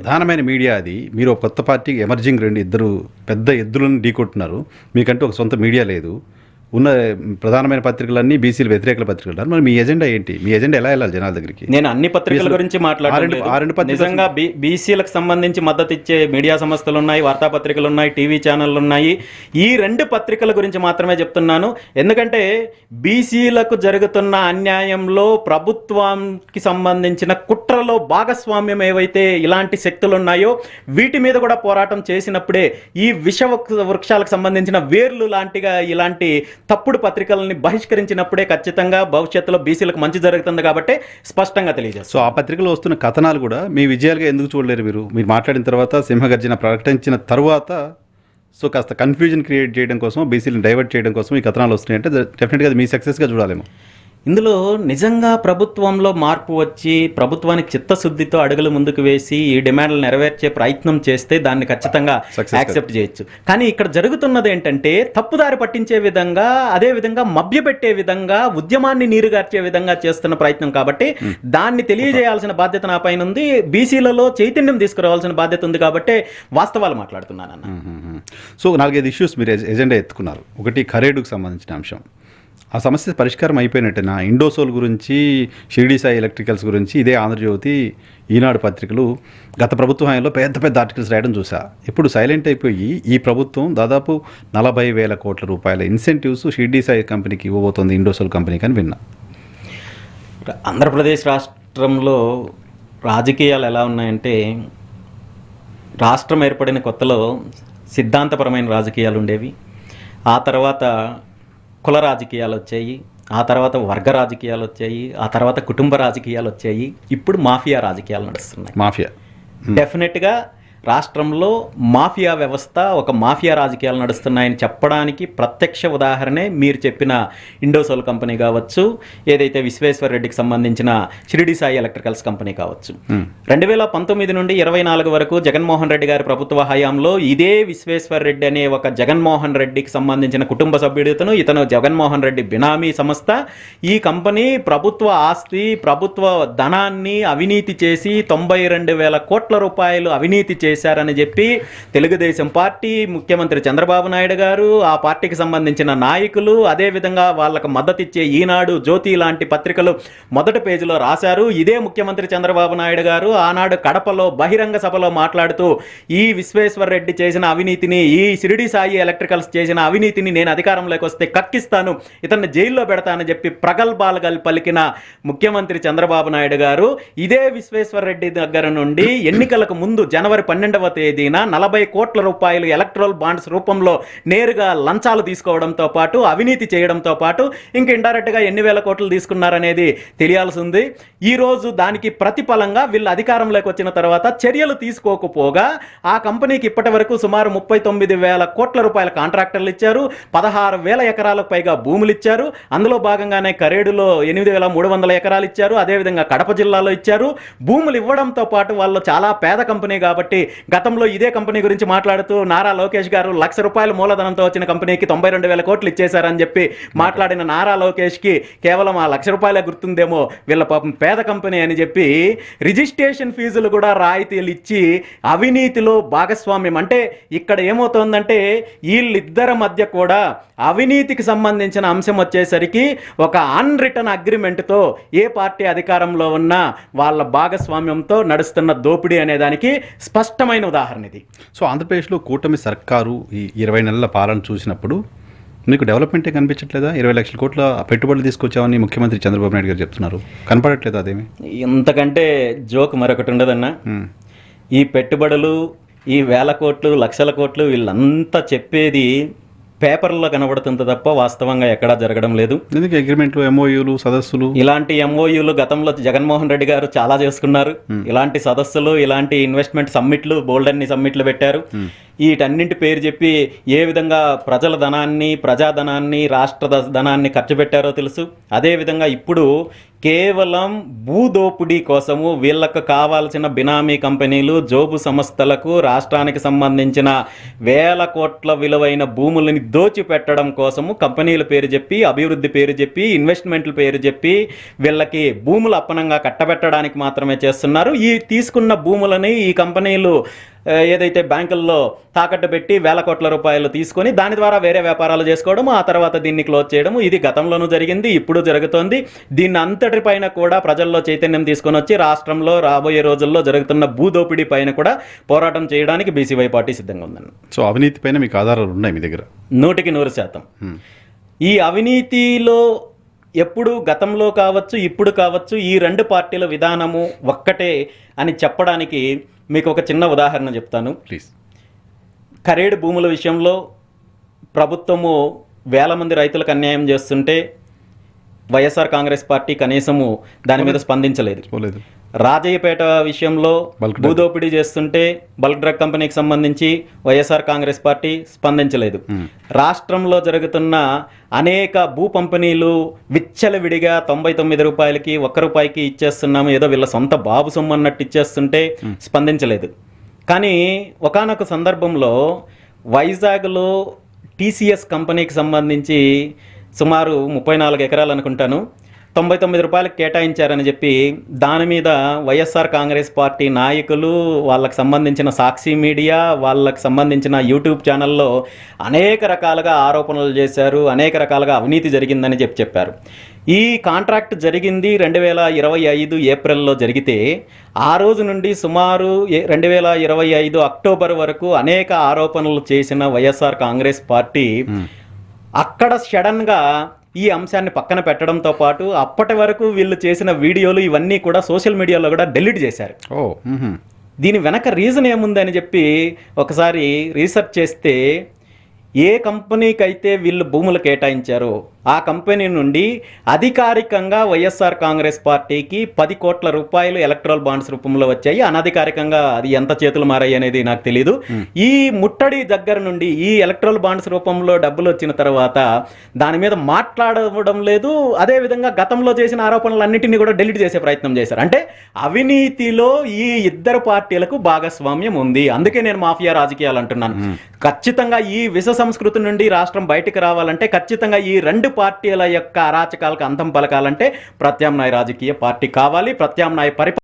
ప్రధానమైన మీడియా అది. మీరు ఒక కొత్త పార్టీకి ఎమర్జింగ్ ఇద్దరు పెద్ద ఎద్దులను ఢీకొట్టున్నారు. మీకంటూ ఒక సొంత మీడియా లేదు. ఉన్న ప్రధానమైన పత్రికలన్నీ బీసీలు వ్యతిరేక పత్రికలు అంటారు. మరి మీ ఎజెండా ఏంటి? మీ ఎజెండా ఎలా వెళ్ళాలి జనాల దగ్గరికి? నేను అన్ని పత్రికల గురించి మాట్లాడలేదు. నిజంగా బీసీలకు సంబంధించి మద్దతు ఇచ్చే మీడియా సంస్థలు ఉన్నాయి, వార్తాపత్రికలు ఉన్నాయి, టీవీ ఛానళ్ళు ఉన్నాయి. ఈ 2 పత్రికల గురించి మాత్రమే చెప్తున్నాను. ఎందుకంటే బీసీలకు జరుగుతున్న అన్యాయంలో ప్రభుత్వానికి సంబంధించిన కుట్రలో భాగస్వామ్యం ఏవైతే ఇలాంటి శక్తులు ఉన్నాయో వీటి మీద కూడా పోరాటం చేసినప్పుడే ఈ విష వృక్షాలకు సంబంధించిన వేర్లు లాంటిగా ఇలాంటి తప్పుడు పత్రికలని బహిష్కరించినప్పుడే ఖచ్చితంగా భవిష్యత్తులో బీసీలకు మంచి జరుగుతుంది కాబట్టి స్పష్టంగా తెలియజేస్తారు. సో ఆ పత్రికలో వస్తున్న కథనాలు కూడా మీ విజయాలుగా ఎందుకు చూడలేరు? మీరు మాట్లాడిన తర్వాత, సింహగర్జన ప్రకటించిన తర్వాత సో కాస్త కన్ఫ్యూజన్ క్రియేట్ చేయడం కోసం, బీసీలను డైవర్ట్ చేయడం కోసం ఈ కథనాలు వస్తున్నాయంటే డెఫినెట్గా అది మీ సక్సెస్గా చూడాలేమో. ఇందులో నిజంగా ప్రభుత్వంలో మార్పు వచ్చి ప్రభుత్వానికి చిత్తశుద్ధితో అడుగులు ముందుకు వేసి ఈ డిమాండ్లు నెరవేర్చే ప్రయత్నం చేస్తే దాన్ని ఖచ్చితంగా యాక్సెప్ట్ చేయొచ్చు. కానీ ఇక్కడ జరుగుతున్నది ఏంటంటే తప్పుదారి పట్టించే విధంగా, అదే విధంగా మభ్యపెట్టే విధంగా, ఉద్యమాన్ని నీరుగార్చే విధంగా చేస్తున్న ప్రయత్నం కాబట్టి దాన్ని తెలియజేయాల్సిన బాధ్యత నా పైన ఉంది. బీసీలలో చైతన్యం తీసుకురావాల్సిన బాధ్యత ఉంది కాబట్టి వాస్తవాలు మాట్లాడుతున్నాను అన్న. సో 4-5 ఇష్యూస్ మీరు ఎజెండా ఎత్తుకున్నారు. ఒకటి ఖరేడుకు సంబంధించిన అంశం, ఆ సమస్య పరిష్కారం అయిపోయినట్టేనా? ఇండోసోల్ గురించి, షిరిడి సాయి ఎలక్ట్రికల్స్ గురించి ఇదే ఆంధ్రజ్యోతి, ఈనాడు పత్రికలు గత ప్రభుత్వ హయాంలో పెద్ద పెద్ద ఆర్టికల్స్ రాయడం చూసా. ఇప్పుడు సైలెంట్ అయిపోయి ఈ ప్రభుత్వం దాదాపు 40,000 కోట్ల రూపాయల ఇన్సెంటివ్స్ షిరిడి సాయి కంపెనీకి ఇవ్వబోతోంది, ఇండోసోల్ కంపెనీకి అని విన్నా. ఆంధ్రప్రదేశ్ రాష్ట్రంలో రాజకీయాలు ఎలా ఉన్నాయంటే, రాష్ట్రం ఏర్పడిన కొత్తలో సిద్ధాంతపరమైన రాజకీయాలు ఉండేవి, ఆ తర్వాత కుల రాజకీయాలు వచ్చాయి, ఆ తర్వాత వర్గ రాజకీయాలు వచ్చాయి, ఆ తర్వాత కుటుంబ రాజకీయాలు వచ్చాయి, ఇప్పుడు మాఫియా రాజకీయాలు నడుస్తున్నాయి. మాఫియా డెఫినెట్గా రాష్ట్రంలో మాఫియా వ్యవస్థ, ఒక మాఫియా రాజకీయాలు నడుస్తున్నాయని చెప్పడానికి ప్రత్యక్ష ఉదాహరణే మీరు చెప్పిన ఇండోసోల్ కంపెనీ కావచ్చు, ఏదైతే విశ్వేశ్వర రెడ్డికి సంబంధించిన షిరిడి సాయి ఎలక్ట్రికల్స్ కంపెనీ కావచ్చు. 2019 నుండి 24 వరకు జగన్మోహన్ రెడ్డి గారి ప్రభుత్వ హయాంలో ఇదే విశ్వేశ్వర రెడ్డి అనే ఒక జగన్మోహన్ రెడ్డికి సంబంధించిన కుటుంబ సభ్యుడితను, ఇతను జగన్మోహన్ రెడ్డి బినామీ సంస్థ, ఈ కంపెనీ ప్రభుత్వ ఆస్తి, ప్రభుత్వ ధనాన్ని అవినీతి చేసి 92,000 కోట్ల రూపాయలు అవినీతి చేశారని చెప్పి తెలుగుదేశం పార్టీ, ముఖ్యమంత్రి చంద్రబాబు నాయుడు గారు, ఆ పార్టీకి సంబంధించిన నాయకులు, అదేవిధంగా వాళ్ళకు మద్దతు ఇచ్చే ఈనాడు, జ్యోతి లాంటి పత్రికలు మొదటి పేజీలో రాశారు. ఇదే ముఖ్యమంత్రి చంద్రబాబు నాయుడు గారు ఆనాడు కడపలో బహిరంగ సభలో మాట్లాడుతూ ఈ విశ్వేశ్వర రెడ్డి చేసిన అవినీతిని, ఈ షిరిడి సాయి ఎలక్ట్రికల్స్ చేసిన అవినీతిని నేను అధికారంలోకి వస్తే కక్కిస్తాను, ఇతన్ని జైల్లో పెడతానని చెప్పి ప్రగల్భాలు పలికిన ముఖ్యమంత్రి చంద్రబాబు నాయుడు గారు ఇదే విశ్వేశ్వర రెడ్డి దగ్గర నుండి ఎన్నికలకు ముందు జనవరి 12వ తేదీన 40 కోట్ల రూపాయలు ఎలక్ట్రల్ బాండ్స్ రూపంలో నేరుగా లంచాలు తీసుకోవడంతో పాటు, అవినీతి చేయడంతో పాటు ఇంకా ఇండైరెక్ట్గా ఎన్ని వేల కోట్లు తీసుకున్నారనేది తెలియాల్సి ఉంది. ఈరోజు దానికి ప్రతిఫలంగా వీళ్ళు అధికారంలోకి వచ్చిన తర్వాత చర్యలు తీసుకోకపోగా ఆ కంపెనీకి ఇప్పటి వరకు సుమారు 39,000 కోట్ల రూపాయల కాంట్రాక్టర్లు ఇచ్చారు, 16,000 ఎకరాలకు పైగా భూములు ఇచ్చారు. అందులో భాగంగానే కరేడులో 8,300 ఎకరాలు ఇచ్చారు, అదేవిధంగా కడప జిల్లాలో ఇచ్చారు. భూములు ఇవ్వడంతో పాటు వాళ్ళు చాలా పేద కంపెనీ కాబట్టి గతంలో ఇదే కంపెనీ గురించి మాట్లాడుతూ నారా లోకేష్ గారు ₹1,00,000 మూలధనంతో వచ్చిన కంపెనీకి 92,000 కోట్లు ఇచ్చేశారని చెప్పి మాట్లాడిన నారా లోకేష్కి కేవలం ఆ ₹1,00,000 గుర్తుందేమో, వీళ్ళ పాపం పేద కంపెనీ అని చెప్పి రిజిస్ట్రేషన్ ఫీజులు కూడా రాయితీలు ఇచ్చి అవినీతిలో భాగస్వామ్యం. అంటే ఇక్కడ ఏమవుతోందంటే వీళ్ళిద్దరి మధ్య కూడా అవినీతికి సంబంధించిన అంశం వచ్చేసరికి ఒక అన్రిటన్ అగ్రిమెంట్తో ఏ పార్టీ అధికారంలో ఉన్నా వాళ్ళ భాగస్వామ్యంతో నడుస్తున్న దోపిడీ అనే దానికి స్పష్టమైన ఉదాహరణ ఇది. సో ఆంధ్రప్రదేశ్లో కూటమి సర్కారు ఈ 20 నెలల పాలన చూసినప్పుడు మీకు డెవలప్మెంటే కనిపించట్లేదా? 20 లక్షల కోట్ల పెట్టుబడులు తీసుకొచ్చామని ముఖ్యమంత్రి చంద్రబాబు నాయుడు గారు చెప్తున్నారు, కనపడట్లేదు అదేమి? ఇంతకంటే జోక్ మరొకటి ఉండదన్నా. ఈ పెట్టుబడులు, ఈ 1,000 కోట్లు, లక్షల కోట్లు వీళ్ళంతా చెప్పేది పేపర్లో కనబడుతుంది తప్ప వాస్తవంగా ఎక్కడా జరగడం లేదు. ఎందుకు అగ్రిమెంట్లు, ఎంఓయూలు, సదస్సులు, ఇలాంటి ఎంఓయూలు గతంలో జగన్మోహన్ రెడ్డి గారు చాలా చేసుకున్నారు. ఇలాంటి సదస్సులు, ఇలాంటి ఇన్వెస్ట్మెంట్ సమ్మిట్లు, బోల్డన్ని సమ్మిట్లు పెట్టారు. వీటన్నింటి పేరు చెప్పి ఏ విధంగా ప్రజల ధనాన్ని, ప్రజాధనాన్ని, రాష్ట్ర ధనాన్ని ఖర్చు పెట్టారో తెలుసు. అదేవిధంగా ఇప్పుడు కేవలం భూదోపిడీ కోసము వీళ్ళకు కావాల్సిన బినామీ కంపెనీలు, జోబు సంస్థలకు రాష్ట్రానికి సంబంధించిన వేల కోట్ల విలువైన భూములని దోచిపెట్టడం కోసము కంపెనీల పేరు చెప్పి, అభివృద్ధి పేరు చెప్పి, ఇన్వెస్ట్మెంట్ల పేరు చెప్పి వీళ్ళకి భూములు అప్పనంగా కట్టబెట్టడానికి మాత్రమే చేస్తున్నారు. ఈ తీసుకున్న భూములని ఈ కంపెనీలు ఏదైతే బ్యాంకుల్లో తాకట్టు పెట్టి వేల కోట్ల రూపాయలు తీసుకొని దాని ద్వారా వేరే వ్యాపారాలు చేసుకోవడం, ఆ తర్వాత దీన్ని క్లోజ్ చేయడం, ఇది గతంలోనూ జరిగింది, ఇప్పుడు జరుగుతోంది. దీన్ని అంతటిపైన కూడా ప్రజల్లో చైతన్యం తీసుకొని వచ్చి రాష్ట్రంలో రాబోయే రోజుల్లో జరుగుతున్న భూదోపిడీ పైన కూడా పోరాటం చేయడానికి బీసీవై పార్టీ సిద్ధంగా ఉందండి. సో అవినీతి పైన మీకు ఆధారాలు ఉన్నాయి మీ దగ్గర? 100% ఈ అవినీతిలో ఎప్పుడు గతంలో కావచ్చు, ఇప్పుడు కావచ్చు, ఈ రెండు పార్టీల విధానము ఒక్కటే అని చెప్పడానికి మీకు ఒక చిన్న ఉదాహరణ చెప్తాను. ప్లీజ్. ఖరీదు భూముల విషయంలో ప్రభుత్వము వేల మంది రైతులకు అన్యాయం చేస్తుంటే వైఎస్ఆర్ కాంగ్రెస్ పార్టీ కనీసము దాని మీద స్పందించలేదు. రాజయ్యపేట విషయంలో భూదోపిడీ చేస్తుంటే బల్క్ డ్రగ్ కంపెనీకి సంబంధించి వైఎస్ఆర్ కాంగ్రెస్ పార్టీ స్పందించలేదు. రాష్ట్రంలో జరుగుతున్న అనేక భూ పంపిణీలు విచ్చలవిడిగా 99 రూపాయలకి, 1 రూపాయికి ఇచ్చేస్తున్నాము, ఏదో వీళ్ళ సొంత బాబు సొమ్ము అన్నట్టు ఇచ్చేస్తుంటే స్పందించలేదు. కానీ ఒకానొక సందర్భంలో వైజాగ్లో టీసీఎస్ కంపెనీకి సంబంధించి సుమారు 34 ఎకరాలు అనుకుంటాను, 99 రూపాయలకు కేటాయించారని చెప్పి దాని మీద వైఎస్ఆర్ కాంగ్రెస్ పార్టీ నాయకులు, వాళ్ళకి సంబంధించిన సాక్షి మీడియా, వాళ్ళకి సంబంధించిన యూట్యూబ్ ఛానల్లో అనేక రకాలుగా ఆరోపణలు చేశారు, అనేక రకాలుగా అవినీతి జరిగిందని చెప్పారు. ఈ కాంట్రాక్ట్ జరిగింది 2025 ఏప్రిల్లో జరిగితే ఆ రోజు నుండి సుమారు 2025 అక్టోబర్ వరకు అనేక ఆరోపణలు చేసిన వైఎస్ఆర్ కాంగ్రెస్ పార్టీ అక్కడ సడన్గా ఈ అంశాన్ని పక్కన పెట్టడంతో పాటు అప్పటి వరకు వీళ్ళు చేసిన వీడియోలు ఇవన్నీ కూడా సోషల్ మీడియాలో కూడా డిలీట్ చేశారు. దీని వెనక రీజన్ ఏముందని చెప్పి ఒకసారి రీసెర్చ్ చేస్తే ఏ కంపెనీకి అయితే వీళ్ళు భూములు కేటాయించారో ఆ కంపెనీ నుండి అధికారికంగా వైఎస్ఆర్ కాంగ్రెస్ పార్టీకి 10 కోట్ల రూపాయలు ఎలక్ట్రల్ బాండ్స్ రూపంలో వచ్చాయి. అనధికారికంగా అది ఎంత చేతులు మారాయి అనేది నాకు తెలియదు. ఈ ముట్టడి దగ్గర నుండి ఈ ఎలక్ట్రల్ బాండ్స్ రూపంలో డబ్బులు వచ్చిన తర్వాత దాని మీద మాట్లాడడం లేదు. అదేవిధంగా గతంలో చేసిన ఆరోపణలన్నింటినీ కూడా డిలీట్ చేసే ప్రయత్నం చేశారు. అంటే అవినీతిలో ఈ ఇద్దరు పార్టీలకు భాగస్వామ్యం ఉంది. అందుకే నేను మాఫియా రాజకీయాలు అంటున్నాను. ఖచ్చితంగా ఈ విష సంస్కృతి నుండి రాష్ట్రం బయటకు రావాలంటే, ఖచ్చితంగా ఈ రెండు పార్టీల యొక్క అరాచకాలకు అంతం పలకాలంటే ప్రత్యామ్నాయ రాజకీయ పార్టీ కావాలి. ప్రత్యామ్నాయ